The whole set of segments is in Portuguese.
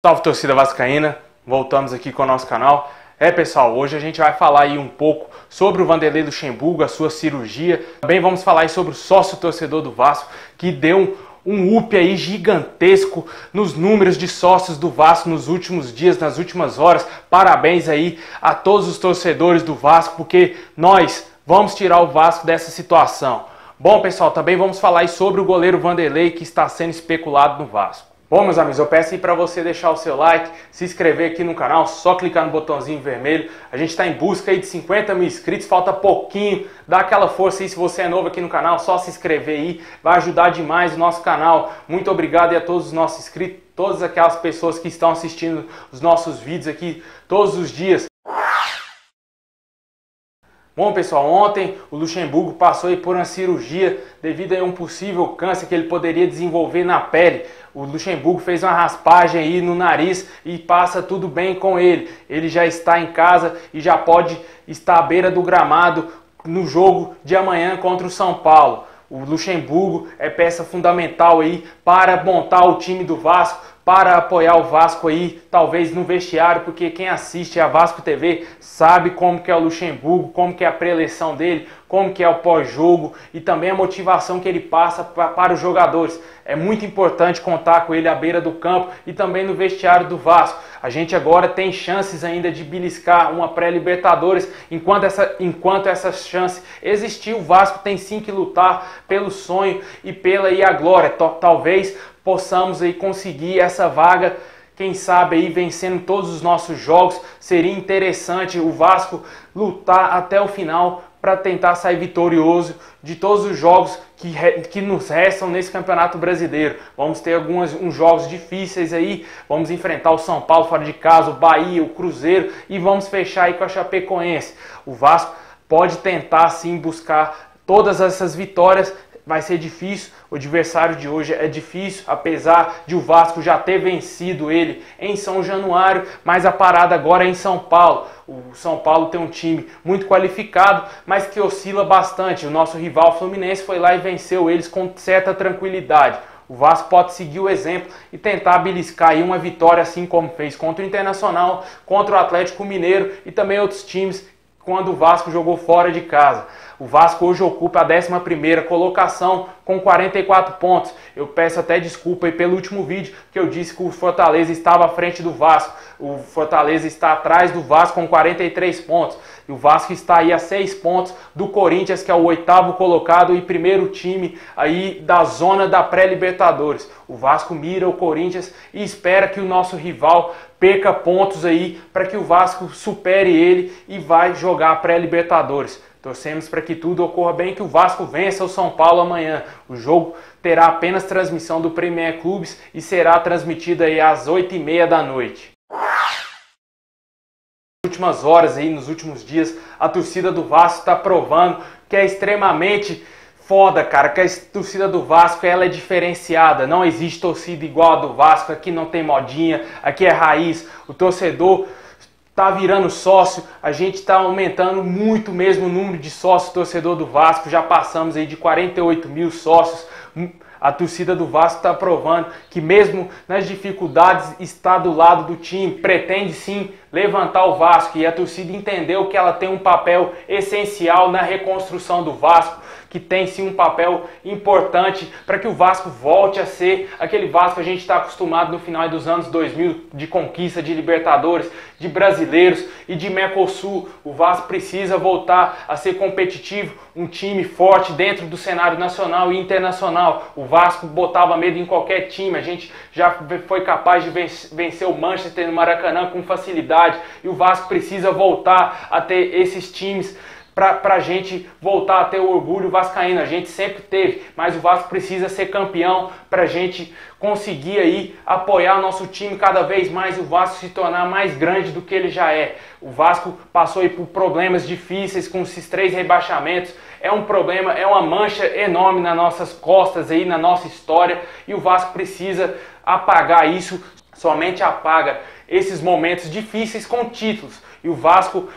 Salve, torcida vascaína, voltamos aqui com o nosso canal. Pessoal, hoje a gente vai falar aí um pouco sobre o Vanderlei Luxemburgo, a sua cirurgia. Também vamos falar aí sobre o sócio torcedor do Vasco, que deu um up aí gigantesco nos números de sócios do Vasco nos últimos dias, nas últimas horas. Parabéns aí a todos os torcedores do Vasco, porque nós vamos tirar o Vasco dessa situação. Bom, pessoal, também vamos falar aí sobre o goleiro Vanderlei, que está sendo especulado no Vasco. Bom, meus amigos, eu peço aí para você deixar o seu like, se inscrever aqui no canal, só clicar no botãozinho vermelho. A gente está em busca aí de 50 mil inscritos, falta pouquinho, dá aquela força aí se você é novo aqui no canal, só se inscrever aí, vai ajudar demais o nosso canal. Muito obrigado aí a todos os nossos inscritos, todas aquelas pessoas que estão assistindo os nossos vídeos aqui todos os dias. Bom, pessoal, ontem o Luxemburgo passou aí por uma cirurgia devido a um possível câncer que ele poderia desenvolver na pele. O Luxemburgo fez uma raspagem aí no nariz e passa tudo bem com ele. Ele já está em casa e já pode estar à beira do gramado no jogo de amanhã contra o São Paulo. O Luxemburgo é peça fundamental aí para montar o time do Vasco, para apoiar o Vasco aí, talvez no vestiário, porque quem assiste a Vasco TV sabe como que é o Luxemburgo, como que é a pré-eleição dele, como que é o pós-jogo e também a motivação que ele passa para os jogadores. É muito importante contar com ele à beira do campo e também no vestiário do Vasco. A gente agora tem chances ainda de beliscar uma pré-Libertadores. Enquanto essa chance existir, o Vasco tem sim que lutar pelo sonho e pela a glória. Talvez possamos aí conseguir essa vaga, quem sabe aí vencendo todos os nossos jogos. Seria interessante o Vasco lutar até o final para tentar sair vitorioso de todos os jogos que nos restam nesse Campeonato Brasileiro. Vamos ter uns jogos difíceis aí, vamos enfrentar o São Paulo fora de casa, o Bahia, o Cruzeiro e vamos fechar aí com a Chapecoense. O Vasco pode tentar sim buscar todas essas vitórias. Vai ser difícil, o adversário de hoje é difícil, apesar de o Vasco já ter vencido ele em São Januário, mas a parada agora é em São Paulo. O São Paulo tem um time muito qualificado, mas que oscila bastante. O nosso rival Fluminense foi lá e venceu eles com certa tranquilidade. O Vasco pode seguir o exemplo e tentar beliscar aí uma vitória, assim como fez contra o Internacional, contra o Atlético Mineiro e também outros times quando o Vasco jogou fora de casa. O Vasco hoje ocupa a 11ª colocação com 44 pontos. Eu peço até desculpa aí pelo último vídeo que eu disse que o Fortaleza estava à frente do Vasco. O Fortaleza está atrás do Vasco com 43 pontos. E o Vasco está aí a 6 pontos do Corinthians, que é o 8º colocado e primeiro time aí da zona da pré-Libertadores. O Vasco mira o Corinthians e espera que o nosso rival perca pontos aí para que o Vasco supere ele e vai jogar a pré-Libertadores. Torcemos para que tudo ocorra bem, que o Vasco vença o São Paulo amanhã. O jogo terá apenas transmissão do Premier Clubes e será transmitido aí às 8h30 da noite. Nas últimas horas, aí, nos últimos dias, a torcida do Vasco está provando que é extremamente foda, cara, que a torcida do Vasco ela é diferenciada. Não existe torcida igual a do Vasco, aqui não tem modinha, aqui é raiz. O torcedor tá virando sócio, a gente está aumentando muito mesmo o número de sócios torcedor do Vasco, já passamos aí de 48 mil sócios. A torcida do Vasco está provando que mesmo nas dificuldades está do lado do time, pretende sim levantar o Vasco e a torcida entendeu que ela tem um papel essencial na reconstrução do Vasco, que tem sim um papel importante para que o Vasco volte a ser aquele Vasco que a gente está acostumado no final dos anos 2000, de conquista de Libertadores, de brasileiros e de Mercosul. O Vasco precisa voltar a ser competitivo, um time forte dentro do cenário nacional e internacional. O Vasco botava medo em qualquer time, a gente já foi capaz de vencer o Manchester no Maracanã com facilidade e o Vasco precisa voltar a ter esses times para a gente voltar a ter o orgulho vascaíno. A gente sempre teve, mas o Vasco precisa ser campeão para a gente conseguir aí apoiar o nosso time cada vez mais e o Vasco se tornar mais grande do que ele já é. O Vasco passou aí por problemas difíceis com esses 3 rebaixamentos. É um problema, é uma mancha enorme nas nossas costas aí, na nossa história, e o Vasco precisa apagar isso. Somente apaga esses momentos difíceis com títulos. E o Vasco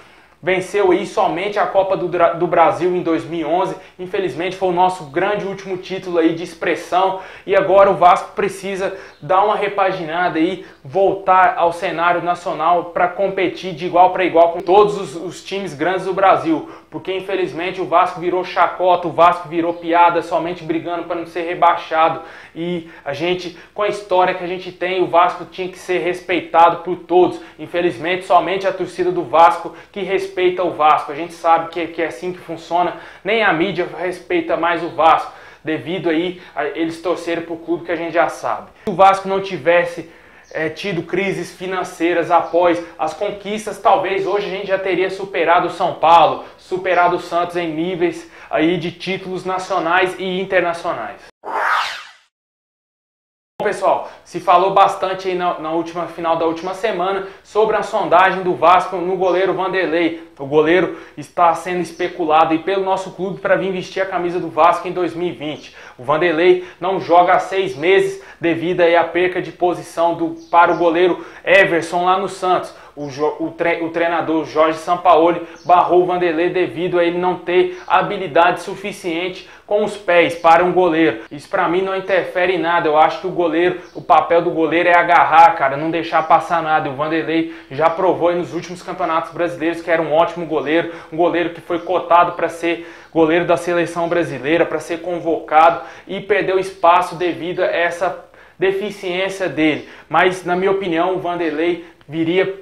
venceu aí somente a Copa do Brasil em 2011. Infelizmente foi o nosso grande último título aí de expressão e agora o Vasco precisa dar uma repaginada aí, voltar ao cenário nacional para competir de igual para igual com todos os times grandes do Brasil, porque infelizmente o Vasco virou chacota, o Vasco virou piada, somente brigando para não ser rebaixado. E a gente, com a história que a gente tem, o Vasco tinha que ser respeitado por todos. Infelizmente somente a torcida do Vasco que respeita o Vasco. A gente sabe que é assim que funciona, nem a mídia respeita mais o Vasco, devido aí a eles torcerem para o clube que a gente já sabe. Se o Vasco não tivesse tido crises financeiras após as conquistas, talvez hoje a gente já teria superado o São Paulo, superado o Santos em níveis aí de títulos nacionais e internacionais. Bom, pessoal, se falou bastante aí na final da última semana sobre a sondagem do Vasco no goleiro Vanderlei. O goleiro está sendo especulado aí pelo nosso clube para vir vestir a camisa do Vasco em 2020. O Vanderlei não joga há 6 meses devido aí à perca de posição para o goleiro Everson lá no Santos. O treinador Jorge Sampaoli barrou o Vanderlei devido a ele não ter habilidade suficiente com os pés para um goleiro. Isso para mim não interfere em nada. Eu acho que o papel do goleiro é agarrar, cara, não deixar passar nada. O Vanderlei já provou aí nos últimos campeonatos brasileiros que era um ótimo goleiro, um goleiro que foi cotado para ser goleiro da seleção brasileira, para ser convocado e perdeu espaço devido a essa deficiência dele. Mas na minha opinião o Vanderlei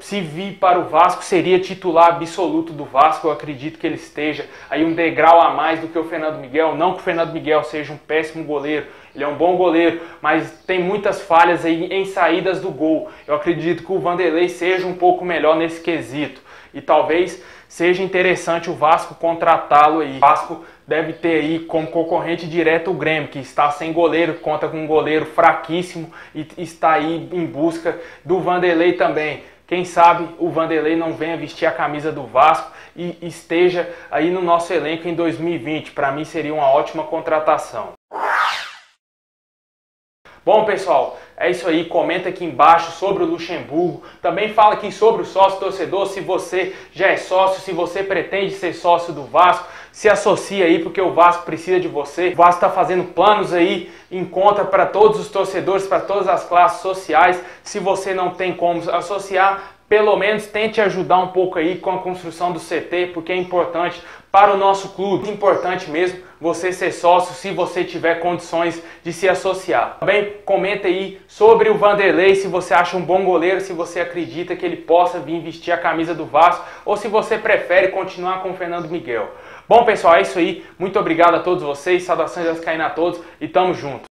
se vir para o Vasco, seria titular absoluto do Vasco. Eu acredito que ele esteja aí um degrau a mais do que o Fernando Miguel. Não que o Fernando Miguel seja um péssimo goleiro, ele é um bom goleiro, mas tem muitas falhas aí em saídas do gol. Eu acredito que o Vanderlei seja um pouco melhor nesse quesito e talvez seja interessante o Vasco contratá-lo aí. O Vasco deve ter aí como concorrente direto o Grêmio, que está sem goleiro, conta com um goleiro fraquíssimo e está aí em busca do Vanderlei também. Quem sabe o Vanderlei não venha vestir a camisa do Vasco e esteja aí no nosso elenco em 2020. Para mim seria uma ótima contratação. Bom, pessoal, é isso aí. Comenta aqui embaixo sobre o Luxemburgo. Também fala aqui sobre o sócio torcedor. Se você já é sócio, se você pretende ser sócio do Vasco, se associa aí porque o Vasco precisa de você. O Vasco está fazendo planos aí em conta para todos os torcedores, para todas as classes sociais. Se você não tem como associar, pelo menos tente ajudar um pouco aí com a construção do CT, porque é importante para o nosso clube. É importante mesmo você ser sócio se você tiver condições de se associar. Também comenta aí sobre o Vanderlei, se você acha um bom goleiro, se você acredita que ele possa vir vestir a camisa do Vasco ou se você prefere continuar com o Fernando Miguel. Bom, pessoal, é isso aí. Muito obrigado a todos vocês, saudações vascaínas a todos e tamo junto.